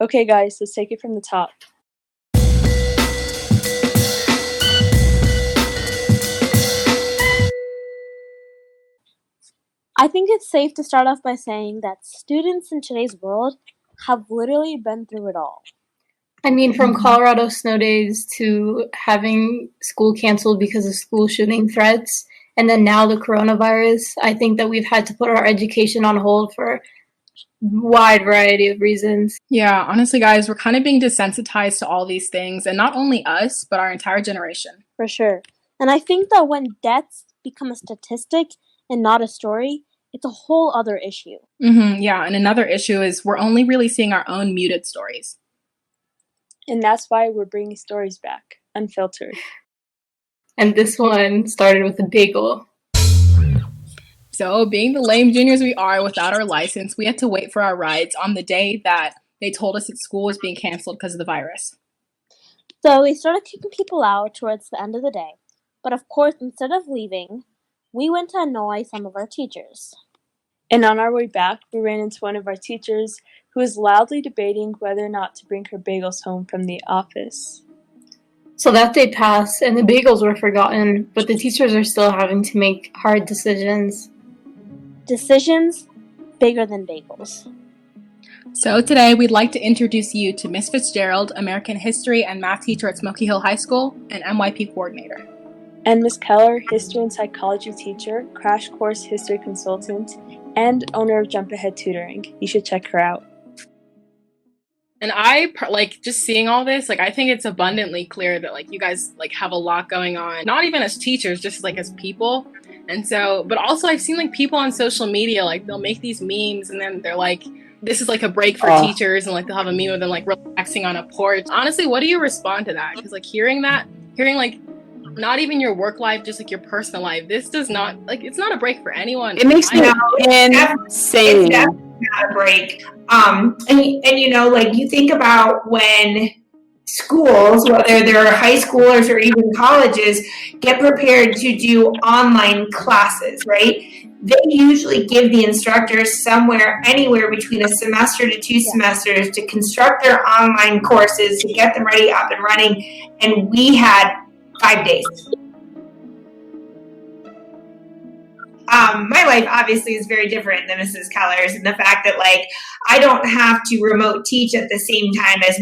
Okay, guys, let's take it from the top. I think it's safe to start off by saying that students in today's world have literally been through it all. I mean, from Colorado snow days to having school canceled because of school shooting threats, and then now the coronavirus, I think that we've had to put our education on hold for a wide variety of reasons. Yeah, honestly, guys, we're kind of being desensitized to all these things, and not only us, but our entire generation. For sure. And I think that when deaths become a statistic and not a story, it's a whole other issue. Yeah, and another issue is we're only really seeing our own muted stories. And that's why we're bringing stories back, unfiltered. And this one started with a bagel. So, being the lame juniors we are without our license, we had to wait for our rides on the day that they told us that school was being canceled because of the virus. So we started kicking people out towards the end of the day. But of course, instead of leaving, we went to annoy some of our teachers. And on our way back, we ran into one of our teachers who was loudly debating whether or not to bring her bagels home from the office. So that day passed and the bagels were forgotten, but the teachers are still having to make hard decisions. Decisions bigger than bagels. So today we'd like to introduce you to Miss Fitzgerald, American History and Math teacher at Smoky Hill High School and MYP coordinator. And Miss Keller, History and Psychology teacher, Crash Course History consultant, and owner of Jump Ahead Tutoring. You should check her out. And I just seeing all this, I think it's abundantly clear that you guys have a lot going on, not even as teachers, just as people. And so, but also I've seen people on social media, they'll make these memes and then they're this is a break for teachers, and they'll have a meme of them relaxing on a porch. Honestly, what do you respond to that? Because hearing not even your work life, just your personal life, this does not it's not a break for anyone. It makes me insane. It's definitely not a break. And you think about when schools, whether they're high schoolers or even colleges, get prepared to do online classes, right? They usually give the instructors anywhere between a semester to 2 semesters to construct their online courses, to get them ready, up and running. And we had 5 days. My life obviously is very different than Mrs. Keller's, and the fact that I don't have to remote teach at the same time as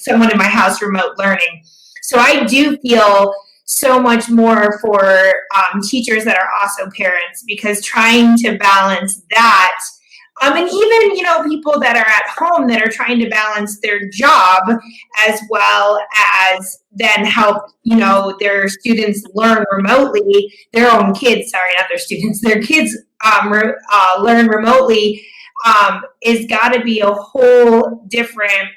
someone in my house remote learning. So I do feel so much more for teachers that are also parents, because trying to balance that, and even people that are at home that are trying to balance their job as well as then help their students learn remotely, their own kids, sorry, not their students, their kids learn remotely, is got to be a whole different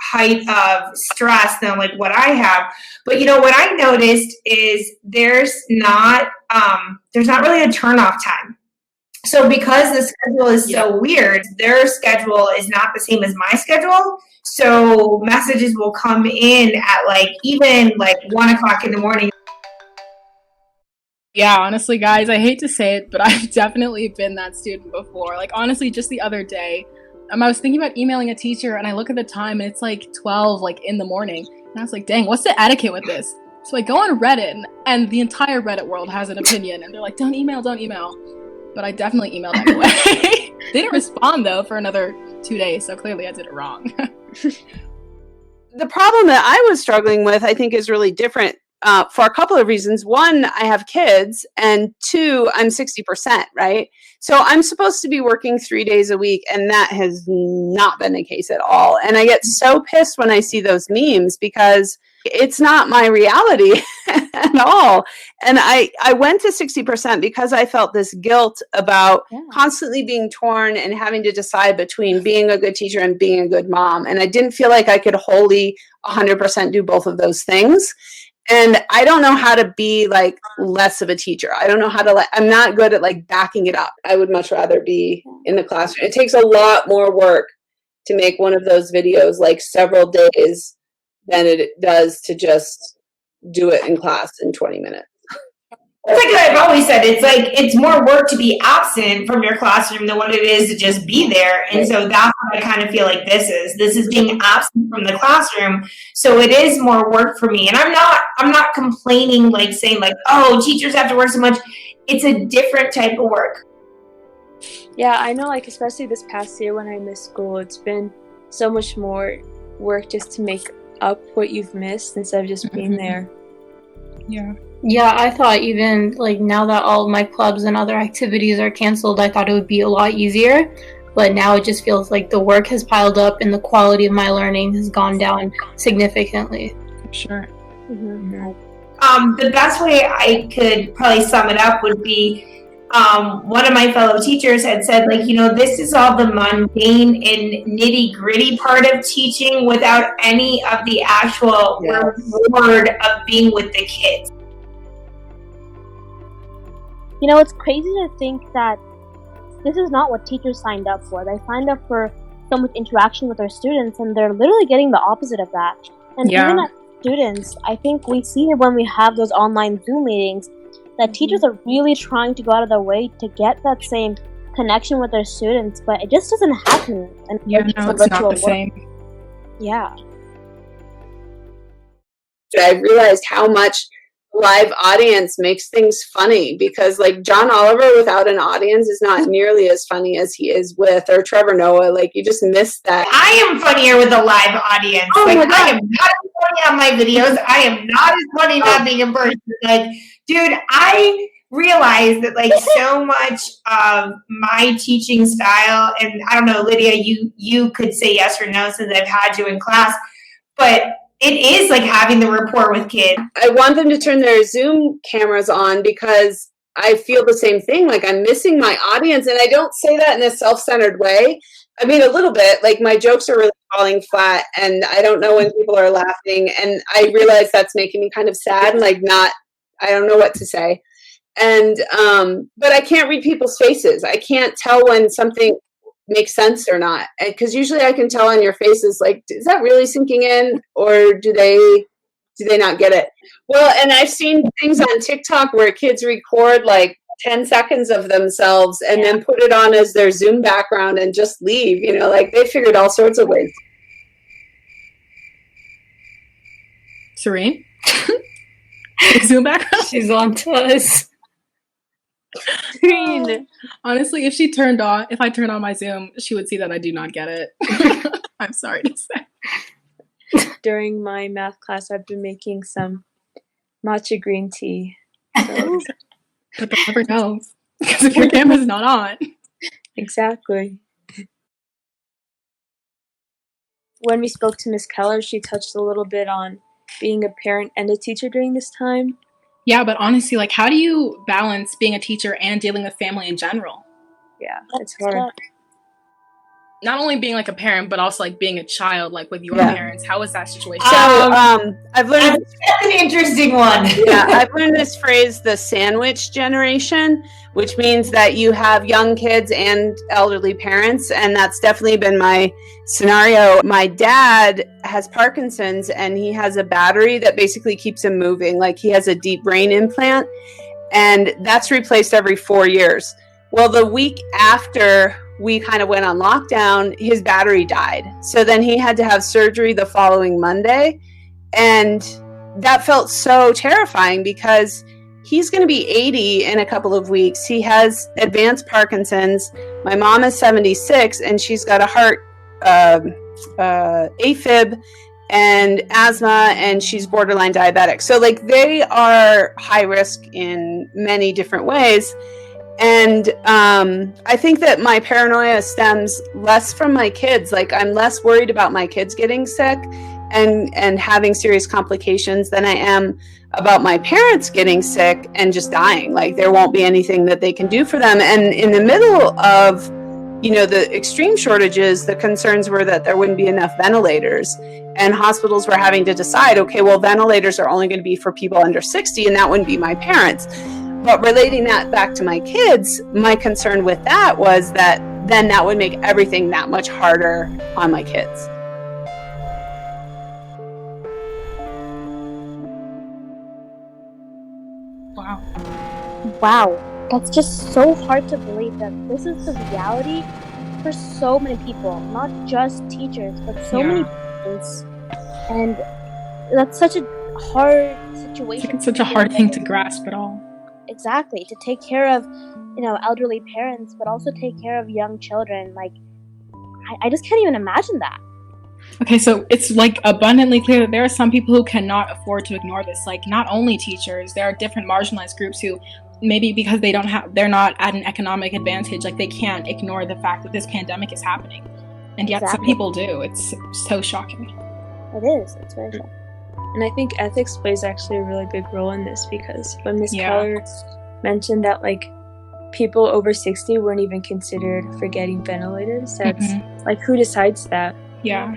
height of stress than what I have. But what I noticed is there's not really a turnoff time. So because the schedule is so weird, their schedule is not the same as my schedule. So messages will come in at even 1 o'clock in the morning. Yeah, honestly, guys, I hate to say it, but I've definitely been that student before. Honestly, just the other day, I was thinking about emailing a teacher, and I look at the time, and it's 12 in the morning. And I was like, dang, what's the etiquette with this? So I go on Reddit, and the entire Reddit world has an opinion, and they're like, don't email. But I definitely emailed anyway. They didn't respond, though, for another 2 days, so clearly I did it wrong. The problem that I was struggling with, I think, is really different for a couple of reasons. One, I have kids, and 2, I'm 60%, right? So I'm supposed to be working 3 days a week, and that has not been the case at all. And I get so pissed when I see those memes because it's not my reality at all. And I went to 60% because I felt this guilt about constantly being torn and having to decide between being a good teacher and being a good mom. And I didn't feel like I could wholly 100% do both of those things. And I don't know how to be less of a teacher. I don't know how to I'm not good at backing it up. I would much rather be in the classroom. It takes a lot more work to make one of those videos several days than it does to just do it in class in 20 minutes. It's like I've always said, it's like it's more work to be absent from your classroom than what it is to just be there. And so that's what I kind of feel like this is. This is being absent from the classroom. So it is more work for me. And I'm not complaining, like saying like, oh, teachers have to work so much. It's a different type of work. Yeah, I know, like, especially this past year when I missed school, it's been so much more work just to make up what you've missed instead of just being there. Yeah. Yeah, I thought even like now that all of my clubs and other activities are canceled, I thought it would be a lot easier. But now it just feels like the work has piled up and the quality of my learning has gone down significantly. Sure. The best way I could probably sum it up would be one of my fellow teachers had said, like, you know, this is all the mundane and nitty gritty part of teaching without any of the actual reward of being with the kids. You know, it's crazy to think that this is not what teachers signed up for. They signed up for so much interaction with their students, and they're literally getting the opposite of that. And even as students, I think we see it when we have those online Zoom meetings, that teachers are really trying to go out of their way to get that same connection with their students, but it just doesn't happen. And It's not the same. Yeah. I realized how much live audience makes things funny, because like John Oliver without an audience is not nearly as funny as he is with, or Trevor Noah. Like, you just miss that. I am funnier with a live audience. Oh like, my God. I am not as funny on my videos. I am not as funny not being in person. Like, dude, I realize that like so much of my teaching style, and I don't know, Lydia, you could say yes or no since I've had you in class, but it is like having the rapport with kids. I want them to turn their Zoom cameras on because I feel the same thing. Like, I'm missing my audience, and I don't say that in a self-centered way. I mean, a little bit. Like, my jokes are really falling flat, and I don't know when people are laughing, and I realize that's making me kind of sad and like I don't know what to say. And but I can't read people's faces. I can't tell when something makes sense or not, because usually I can tell on your faces, like, is that really sinking in, or do they not get it? Well, and I've seen things on TikTok where kids record like 10 seconds of themselves and then put it on as their Zoom background and just leave, you know, like they figured all sorts of ways. Serene? Zoom background? She's on to us. Honestly, if I turned on my Zoom, she would see that I do not get it. I'm sorry to say. During my math class, I've been making some matcha green tea. So. But they'll never know, because if your camera's not on. Exactly. When we spoke to Miss Keller, she touched a little bit on being a parent and a teacher during this time. Yeah, but honestly, like, how do you balance being a teacher and dealing with family in general? Yeah, it's hard. Not only being like a parent, but also like being a child, like with your parents. How was that situation? So I've learned that's an interesting one. I've learned this phrase, the sandwich generation, which means that you have young kids and elderly parents, and that's definitely been my scenario. My dad has Parkinson's, and he has a battery that basically keeps him moving. Like, he has a deep brain implant, and that's replaced every 4 years. Well, the week after we kind of went on lockdown, his battery died. So then he had to have surgery the following Monday. And that felt so terrifying because he's going to be 80 in a couple of weeks. He has advanced Parkinson's. My mom is 76, and she's got a heart AFib and asthma, and she's borderline diabetic. So like, they are high risk in many different ways. And I think that my paranoia stems less from my kids. Like, I'm less worried about my kids getting sick and having serious complications than I am about my parents getting sick and just dying. Like, there won't be anything that they can do for them. And in the middle of, you know, the extreme shortages, the concerns were that there wouldn't be enough ventilators, and hospitals were having to decide, okay, well, ventilators are only going to be for people under 60, and that wouldn't be my parents. But relating that back to my kids, my concern with that was that then that would make everything that much harder on my kids. Wow. wow, that's just so hard to believe that this is the reality for so many people, not just teachers, but so many parents. And that's such a hard situation. It's such a hard thing to grasp at all. Exactly, to take care of, elderly parents, but also take care of young children. Like, I just can't even imagine that. Okay, so it's like abundantly clear that there are some people who cannot afford to ignore this. Like, not only teachers, there are different marginalized groups who maybe because they're not at an economic advantage, like they can't ignore the fact that this pandemic is happening. And yet some people do. It's so shocking. It is. It's very shocking. And I think ethics plays actually a really big role in this, because when Ms. Keller mentioned that like people over 60 weren't even considered for getting ventilators, that's like, who decides that? Yeah.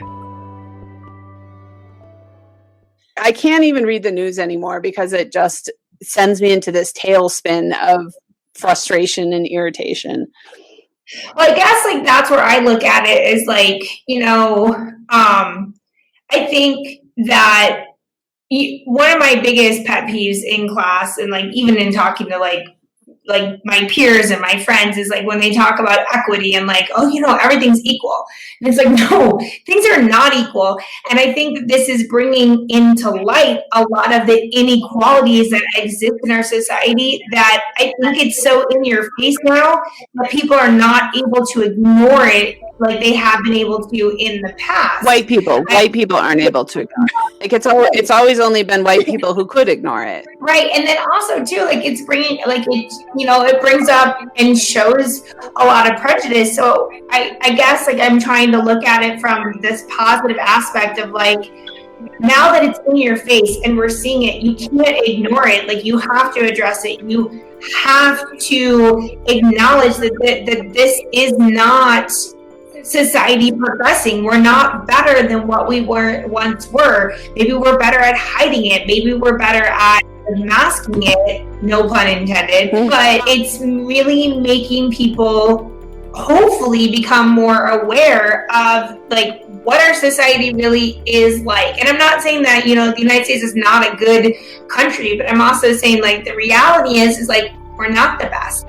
I can't even read the news anymore because it just sends me into this tailspin of frustration and irritation. Well, I guess like that's where I look at it is like, I think that one of my biggest pet peeves in class, and like even in talking to like my peers and my friends, is like when they talk about equity and like, oh, everything's equal. And it's like, no, things are not equal. And I think that this is bringing into light a lot of the inequalities that exist in our society, that I think it's so in your face now that people are not able to ignore it like they have been able to in the past. White people aren't able to ignore it. Like it's always only been white people who could ignore it. Right. And then also too, like it's bringing, like it brings up and shows a lot of prejudice. So I guess like I'm trying to look at it from this positive aspect of like, now that it's in your face and we're seeing it, you can't ignore it. Like you have to address it. You have to acknowledge that this is not society progressing. We're not better than what we once were. Maybe we're better at hiding it. Maybe we're better at masking it, no pun intended. But it's really making people hopefully become more aware of like what our society really is like. And I'm not saying that, the United States is not a good country, but I'm also saying like the reality is like we're not the best.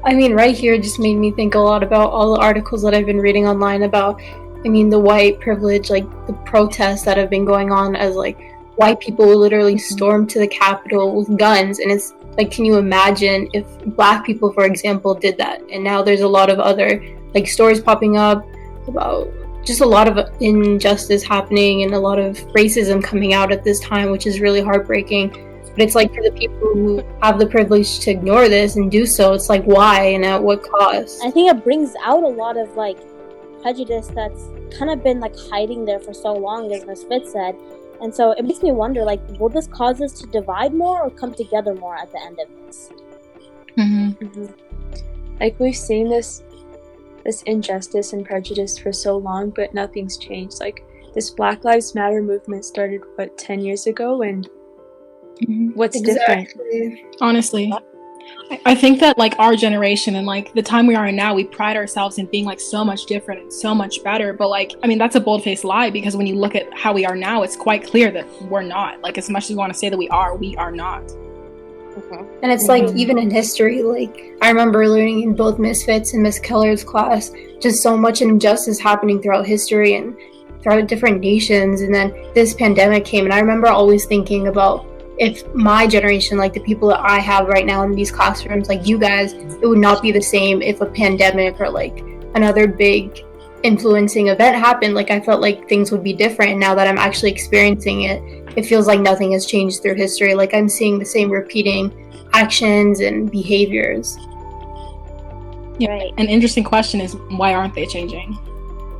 I mean, right here just made me think a lot about all the articles that I've been reading online about, the white privilege, like the protests that have been going on, as like white people literally stormed to the Capitol with guns. And it's like, can you imagine if Black people, for example, did that? And now there's a lot of other like stories popping up about just a lot of injustice happening and a lot of racism coming out at this time, which is really heartbreaking. But it's like, for the people who have the privilege to ignore this and do so, it's like, why and at what cost? I think it brings out a lot of like prejudice that's kind of been like hiding there for so long, as Ms. Fitz said. And so it makes me wonder, like, will this cause us to divide more or come together more at the end of this? Like, we've seen this injustice and prejudice for so long, but nothing's changed. Like, this Black Lives Matter movement started 10 years ago, and what's different? Honestly, I think that like our generation and like the time we are in now, we pride ourselves in being like so much different and so much better. But like, that's a bold-faced lie, because when you look at how we are now, it's quite clear that we're not. Like, as much as we want to say that we are not. And it's like, even in history, like I remember learning in both Ms. Fitz and Ms. Keller's class, just so much injustice happening throughout history and throughout different nations. And then this pandemic came, and I remember always thinking about, if my generation, like the people that I have right now in these classrooms, like you guys, it would not be the same if a pandemic or like another big influencing event happened. Like, I felt like things would be different. And now that I'm actually experiencing it, it feels like nothing has changed through history. Like, I'm seeing the same repeating actions and behaviors. Yeah. Right. An interesting question is, why aren't they changing?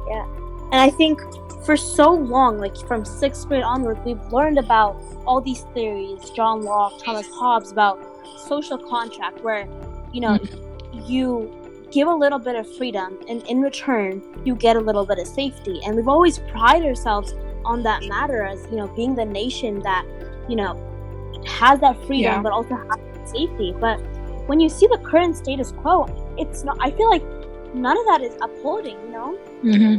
Yeah. And I think for so long, like from 6th grade onward, we've learned about all these theories, John Locke, Thomas Hobbes, about social contract, where, you give a little bit of freedom, and in return, you get a little bit of safety. And we've always prided ourselves on that matter as, being the nation that, has that freedom, but also has that safety. But when you see the current status quo, it's not, I feel like none of that is upholding,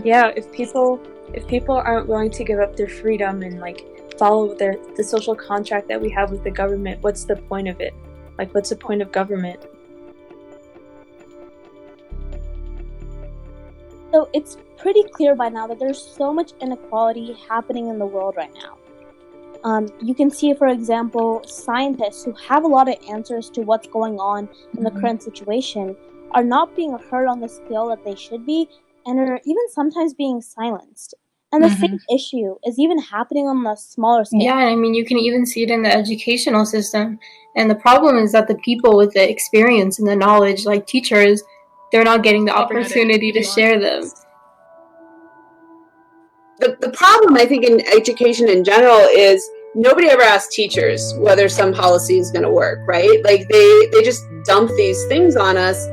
Yeah, if people aren't willing to give up their freedom and like follow the social contract that we have with the government, what's the point of it? Like, what's the point of government? So it's pretty clear by now that there's so much inequality happening in the world right now. You can see, for example, scientists who have a lot of answers to what's going on in the current situation are not being heard on the scale that they should be, and are even sometimes being silenced. And the same issue is even happening on a smaller scale. Yeah, I mean, you can even see it in the educational system. And the problem is that the people with the experience and the knowledge, like teachers, they're not getting the opportunity to share them. The problem, I think, in education in general is nobody ever asks teachers whether some policy is going to work, right? Like, they just dump these things on us.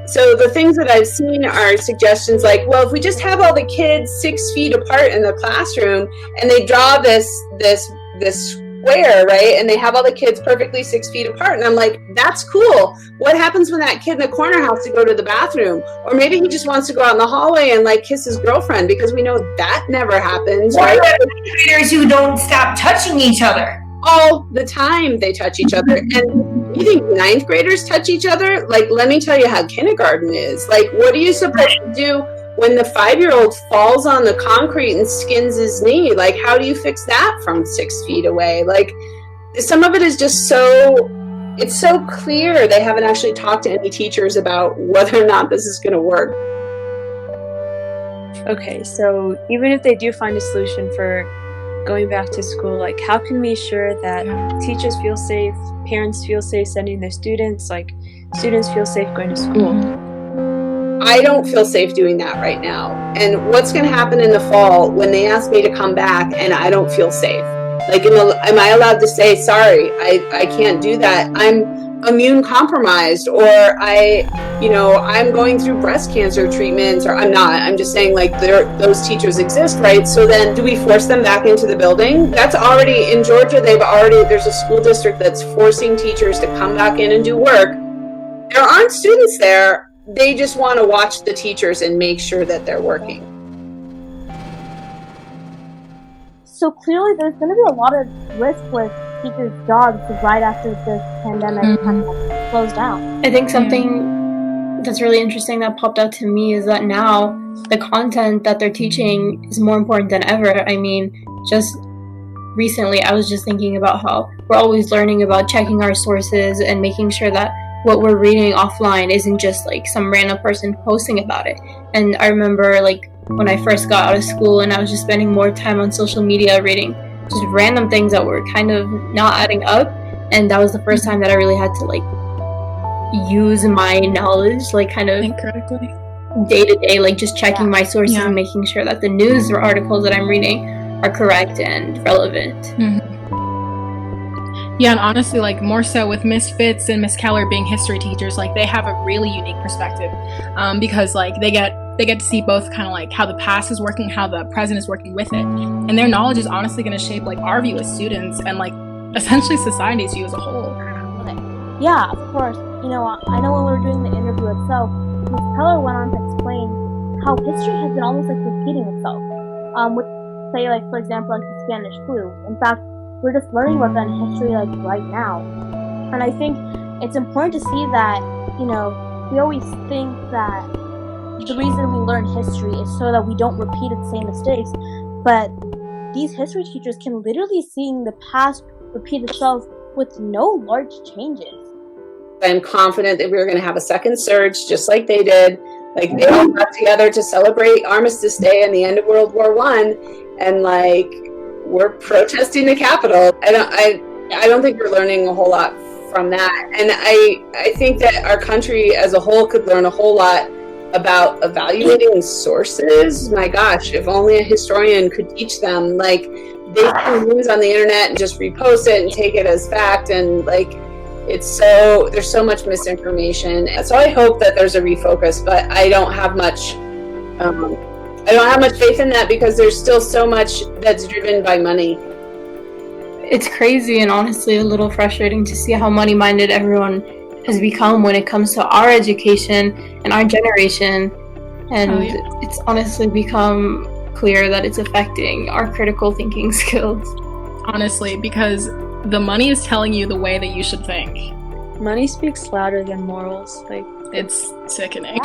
So the things that I've seen are suggestions like, well, if we just have all the kids 6 feet apart in the classroom and they draw this square, right? And they have all the kids perfectly 6 feet apart. And I'm like, that's cool. What happens when that kid in the corner has to go to the bathroom? Or maybe he just wants to go out in the hallway and like kiss his girlfriend, because we know that never happens, right? Graders who don't stop touching each other. All the time they touch each other. And you think 9th graders touch each other? Like, let me tell you how kindergarten is. Like, what are you supposed to do when the 5-year-old falls on the concrete and skins his knee? Like, how do you fix that from 6 feet away? Like, some of it is just it's so clear they haven't actually talked to any teachers about whether or not this is going to work. Okay, so even if they do find a solution for going back to school, like, how can we ensure that teachers feel safe, parents feel safe sending their students, like, students feel safe going to school? I don't feel safe doing that right now. And what's going to happen in the fall when they ask me to come back and I don't feel safe? Like, am I allowed to say, sorry, I can't do that, I'm immune compromised, or I'm going through breast cancer treatments, or I'm not. I'm just saying, like, those teachers exist, right? So then do we force them back into the building? That's already in Georgia. There's a school district that's forcing teachers to come back in and do work. There aren't students there. They just want to watch the teachers and make sure that they're working. So clearly there's going to be a lot of risk with teachers' jobs right after this pandemic kind of closed down. I think something that's really interesting that popped out to me is that now the content that they're teaching is more important than ever. I mean, just recently I was just thinking about how we're always learning about checking our sources and making sure that what we're reading offline isn't just like some random person posting about it. And I remember, like, when I first got out of school and I was just spending more time on social media reading just random things that were kind of not adding up, and that was the first time that I really had to, like, use my knowledge, like, kind of critically day to day, like, just checking my sources and making sure that the news or articles that I'm reading are correct and relevant. Yeah, and honestly, like, more so with Miss Fitz and Miss Keller being history teachers, like, they have a really unique perspective, because, like, they get to see both kind of like how the past is working, how the present is working with it, and their knowledge is honestly going to shape, like, our view as students and, like, essentially society's view as a whole. Yeah, of course. You know, I know when we were doing the interview itself, Miss Keller went on to explain how history has been almost like repeating itself. With, say, like, for example, like the Spanish flu. In fact, we're just learning about that in history, like, right now. And I think it's important to see that, you know, we always think that the reason we learn history is so that we don't repeat the same mistakes, but these history teachers can literally see the past repeat itself with no large changes. I'm confident that we're going to have a second surge, just like they did. Like, they all got together to celebrate Armistice Day and the end of World War I, and, like, we're protesting the Capitol. I don't think we're learning a whole lot from that. And I think that our country as a whole could learn a whole lot about evaluating sources. My gosh, if only a historian could teach them. Like, they can news on the internet and just repost it and take it as fact, and, like, there's so much misinformation. And so I hope that there's a refocus, but I don't have much faith in that, because there's still so much that's driven by money. It's crazy and honestly a little frustrating to see how money-minded everyone has become when it comes to our education and our generation. And it's honestly become clear that it's affecting our critical thinking skills. Honestly, because the money is telling you the way that you should think. Money speaks louder than morals. Like, it's sickening.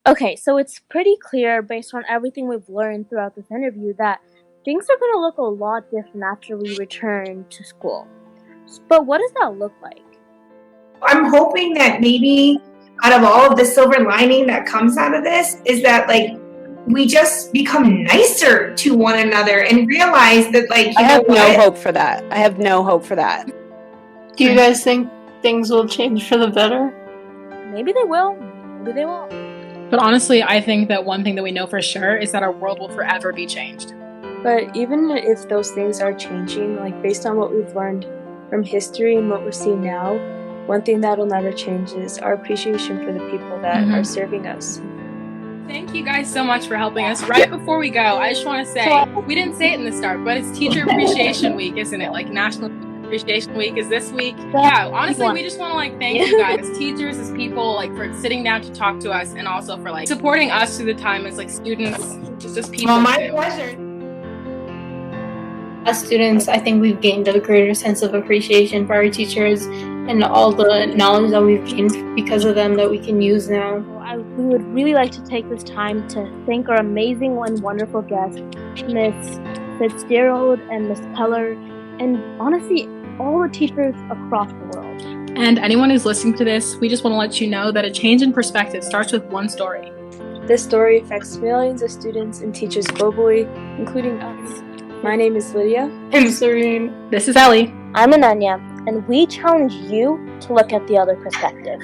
Okay, so it's pretty clear based on everything we've learned throughout this interview that things are going to look a lot different after we return to school. But what does that look like? I'm hoping that maybe out of all of the silver lining that comes out of this is that, like, we just become nicer to one another and realize that, like, I have no hope for that. I have no hope for that. Do you guys think things will change for the better? Maybe they will. Maybe they won't. But honestly, I think that one thing that we know for sure is that our world will forever be changed. But even if those things are changing, like based on what we've learned from history and what we're seeing now, one thing that'll never change is our appreciation for the people that are serving us. Thank you guys so much for helping us. Right before we go, I just want to say, we didn't say it in the start, but it's Teacher Appreciation Week, isn't it? Like National Appreciation Week is this week. Yeah, honestly, we just want to like thank you guys as teachers, as people, like for sitting down to talk to us, and also for like supporting us through the time as like students, just people. Well, my pleasure. As students, I think we've gained a greater sense of appreciation for our teachers and all the knowledge that we've gained because of them that we can use now. We would really like to take this time to thank our amazing and wonderful guests, Miss Fitzgerald and Miss Keller, and honestly, all the teachers across the world. And anyone who's listening to this, we just want to let you know that a change in perspective starts with one story. This story affects millions of students and teachers globally, including us. My name is Lydia. I'm Serene. This is Ellie. I'm Ananya, and we challenge you to look at the other perspective.